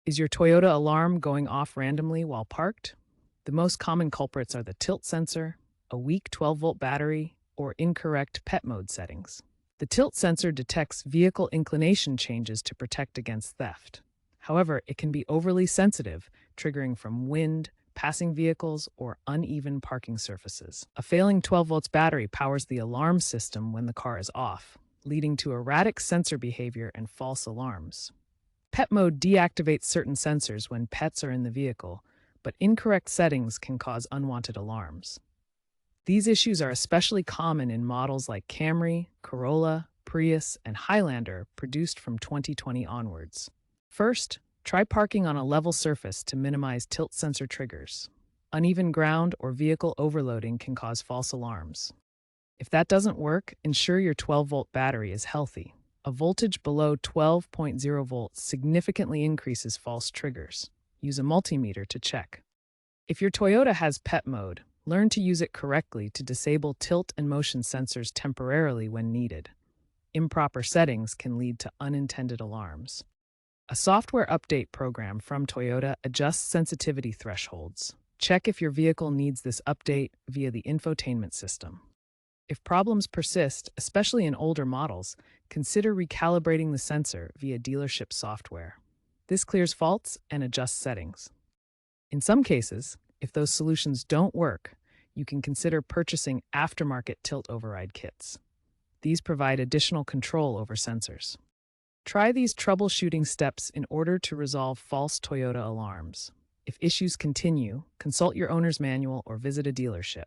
Is your Toyota alarm going off randomly while parked? The most common culprits are the tilt sensor, a weak 12-volt battery, or incorrect pet mode settings. The tilt sensor detects vehicle inclination changes to protect against theft. However, it can be overly sensitive, triggering from wind, passing vehicles, or uneven parking surfaces. A failing 12 volts battery powers the alarm system when the car is off, leading to erratic sensor behavior and false alarms. Pet mode deactivates certain sensors when pets are in the vehicle, but incorrect settings can cause unwanted alarms. These issues are especially common in models like Camry, Corolla, Prius, and Highlander produced from 2020 onwards. First, try parking on a level surface to minimize tilt sensor triggers. Uneven ground or vehicle overloading can cause false alarms. If that doesn't work, ensure your 12-volt battery is healthy. A voltage below 12.0 volts significantly increases false triggers. Use a multimeter to check. If your Toyota has pet mode, learn to use it correctly to disable tilt and motion sensors temporarily when needed. Improper settings can lead to unintended alarms. A software update program from Toyota adjusts sensitivity thresholds. Check if your vehicle needs this update via the infotainment system. If problems persist, especially in older models, consider recalibrating the sensor via dealership software. This clears faults and adjusts settings. In some cases, if those solutions don't work, you can consider purchasing aftermarket tilt override kits. These provide additional control over sensors. Try these troubleshooting steps in order to resolve false Toyota alarms. If issues continue, consult your owner's manual or visit a dealership.